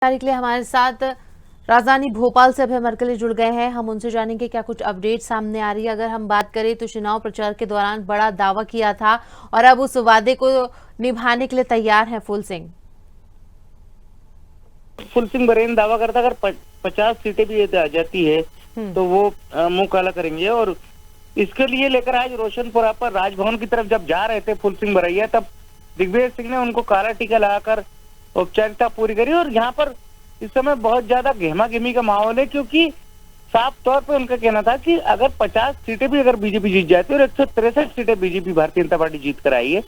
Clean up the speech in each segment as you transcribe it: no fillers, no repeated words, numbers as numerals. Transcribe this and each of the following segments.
जानकारी के लिए हमारे साथ राजधानी भोपाल से अभय मरकले जुड़ गए हैं। हम उनसे जानेंगे क्या कुछ अपडेट सामने आ रही है। अगर हम बात करें तो चुनाव प्रचार के दौरान बड़ा दावा किया था और अब उस वादे को निभाने के लिए तैयार हैं फूल सिंह। फुल सिंह बरेन दावा करता अगर 50 सीटें भी आ जाती है तो वो मुंह काला करेंगे। और इसके लिए लेकर आज रोशनपुरा पर राजभवन की तरफ जब जा रहे थे फुल सिंह बरैया, तब दिग्विजय सिंह ने उनको काला टीका लगाकर औपचारिकता पूरी करी। और यहाँ पर इस समय बहुत ज्यादा गहमा गहमी का माहौल है, क्योंकि साफ तौर पे उनका कहना था कि अगर 50 सीटें भी अगर बीजेपी जीत जाती है और 163 सीटें बीजेपी भारतीय जनता पार्टी जीत कर आई है,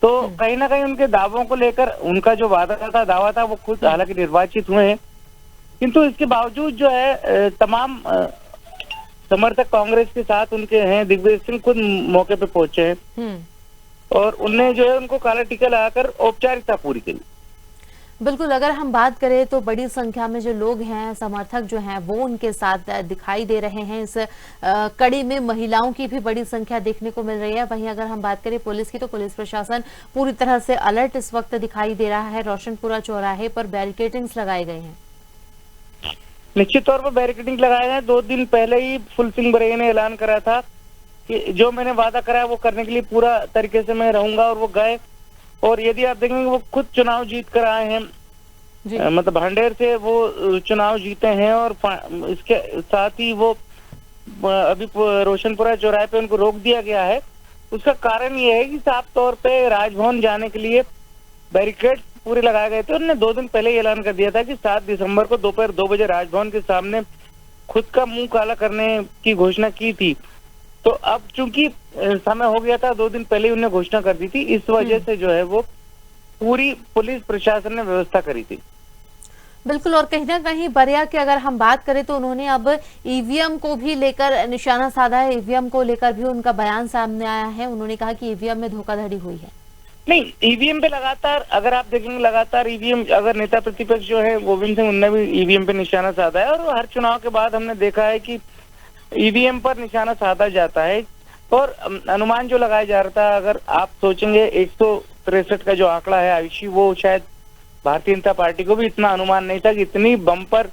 तो कहीं ना कहीं उनके दावों को लेकर उनका जो वादा था, दावा था, वो खुद हालांकि निर्वाचित हुए हैं, किंतु इसके बावजूद जो है तमाम समर्थक कांग्रेस के साथ उनके हैं। दिग्विजय सिंह खुद मौके पे पहुंचे हैं और उनने जो है उनको काला टीका लगाकर औपचारिकता पूरी करी। बिल्कुल, अगर हम बात करें तो बड़ी संख्या में जो लोग हैं, समर्थक जो हैं, वो उनके साथ दिखाई दे रहे हैं। इस कड़ी में महिलाओं की भी बड़ी संख्या देखने को मिल रही है। वहीं अगर हम बात करें पुलिस की, तो पुलिस प्रशासन पूरी तरह से अलर्ट इस वक्त दिखाई दे रहा है। रोशनपुरा चौराहे पर बैरिकेडिंग्स लगाए गए हैं। निश्चित तौर पर बैरिकेडिंग लगाए गए। 2 दिन पहले ही फुल सिंह बरैया ने ऐलान करा था कि जो मैंने वादा करा है वो करने के लिए पूरा तरीके से मैं रहूंगा, और वो गए। और यदि आप देखेंगे वो खुद चुनाव जीत कर आए हैं, मतलब भांडेर से वो चुनाव जीते हैं। और इसके साथ ही वो अभी रोशनपुरा चौराहे पे उनको रोक दिया गया है। उसका कारण ये है कि साफ तौर पे राजभवन जाने के लिए बैरिकेड पूरे लगाए गए थे। उन्होंने 2 दिन पहले ही ऐलान कर दिया था कि 7 दिसंबर को दोपहर 2 बजे राजभवन के सामने खुद का मुंह काला करने की घोषणा की थी। तो अब चूंकि समय हो गया था, 2 दिन पहले ही उन्होंने घोषणा कर दी थी, इस वजह से जो है वो पूरी पुलिस प्रशासन ने व्यवस्था करी थी। बिल्कुल, और कहीं ना कहीं बरिया की अगर हम बात करें तो उन्होंने अब ईवीएम को भी लेकर निशाना साधा है। ईवीएम को लेकर भी उनका बयान सामने आया है। उन्होंने कहा कि ईवीएम में धोखाधड़ी हुई है। नहीं, ईवीएम पे लगातार अगर आप देखेंगे, लगातार ईवीएम, अगर नेता प्रतिपक्ष जो है गोविंद सिंह, उनने भी ईवीएम पे निशाना साधा है। और हर चुनाव के बाद हमने देखा है कि ईवीएम पर निशाना साधा जाता है। और अनुमान जो लगाया जा रहा था, अगर आप सोचेंगे 163 का जो आंकड़ा है आयुषी, वो शायद भारतीय जनता पार्टी को भी इतना अनुमान नहीं था कि इतनी बम्पर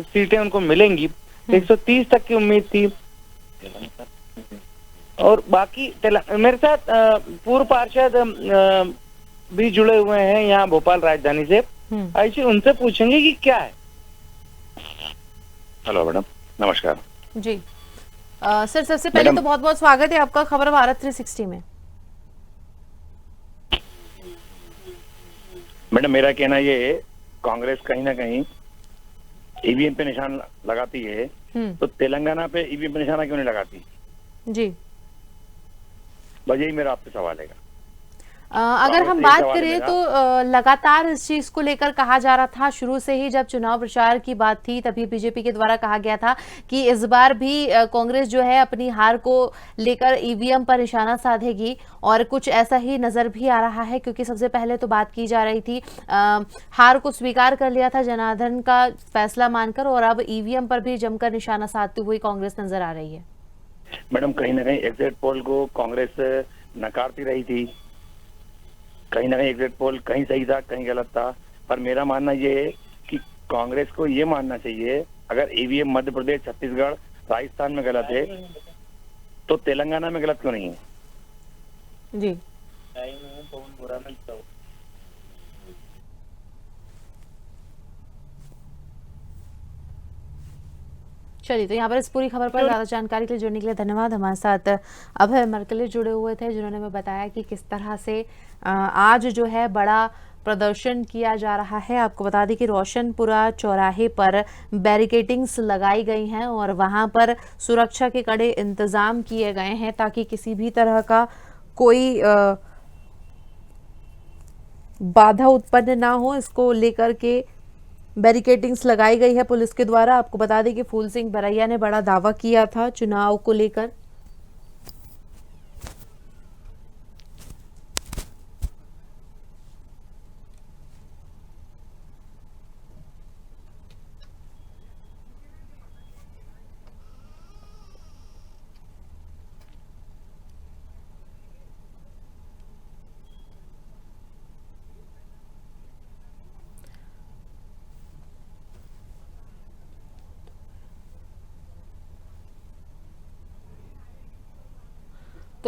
सीटें उनको मिलेंगी। 130 तक की उम्मीद थी। और बाकी मेरे साथ पूर्व पार्षद भी जुड़े हुए हैं यहाँ भोपाल राजधानी से। आयुषी, उनसे पूछेंगे कि क्या है। हेलो मैडम, नमस्कार जी। सर, सबसे पहले तो बहुत बहुत स्वागत है आपका खबर भारत 360 में। मैडम, मेरा कहना ये है, कांग्रेस कहीं ना कहीं ईवीएम पे निशान लगाती है, तो तेलंगाना पे ईवीएम पे निशाना क्यों नहीं लगाती? जी, बस यही मेरा आपसे सवाल है। अगर हम बात करें तो लगातार इस चीज को लेकर कहा जा रहा था शुरू से ही। जब चुनाव प्रचार की बात थी तभी बीजेपी के द्वारा कहा गया था कि इस बार भी कांग्रेस जो है अपनी हार को लेकर ईवीएम पर निशाना साधेगी, और कुछ ऐसा ही नजर भी आ रहा है। क्योंकि सबसे पहले तो बात की जा रही थी, हार को स्वीकार कर लिया था जनार्दन का फैसला मानकर, और अब ईवीएम पर भी जमकर निशाना साधती हुई कांग्रेस नजर आ रही है। मैडम, कहीं ना कहीं एग्जिट पोल को कांग्रेस नकारती रही थी। कहीं ना कहीं एग्जिट पोल कहीं सही था, कहीं गलत था। पर मेरा मानना ये है कि कांग्रेस को ये मानना चाहिए, अगर ईवीएम मध्य प्रदेश, छत्तीसगढ़, राजस्थान में गलत है, तो तेलंगाना में गलत क्यों नहीं है? जी, चलिए, तो यहाँ पर इस पूरी खबर पर ज्यादा जानकारी के लिए जुड़ने के लिए धन्यवाद। हमारे साथ अभय मरकले जुड़े हुए थे, जिन्होंने हमें बताया कि किस तरह से आज जो है बड़ा प्रदर्शन किया जा रहा है। आपको बता दें कि रोशनपुरा चौराहे पर बैरिकेडिंग्स लगाई गई हैं और वहां पर सुरक्षा के कड़े इंतजाम किए गए हैं, ताकि किसी भी तरह का कोई बाधा उत्पन्न ना हो। इसको लेकर के बैरिकेडिंग्स लगाई गई है पुलिस के द्वारा। आपको बता दें कि फूल सिंह बरैया ने बड़ा दावा किया था चुनाव को लेकर।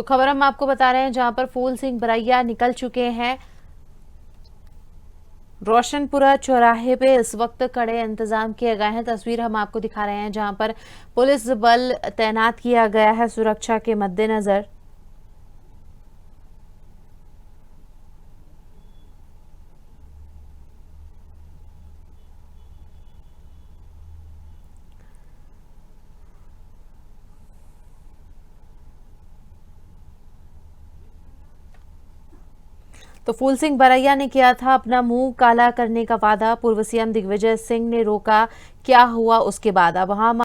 तो खबर हम आपको बता रहे हैं जहां पर फूल सिंह बरैया निकल चुके हैं। रोशनपुरा चौराहे पे इस वक्त कड़े इंतजाम किए गए हैं। तस्वीर हम आपको दिखा रहे हैं जहां पर पुलिस बल तैनात किया गया है सुरक्षा के मद्देनजर। तो फूल सिंह बरैया ने किया था अपना मुंह काला करने का वादा। पूर्व सीएम दिग्विजय सिंह ने रोका, क्या हुआ उसके बाद। अब वहां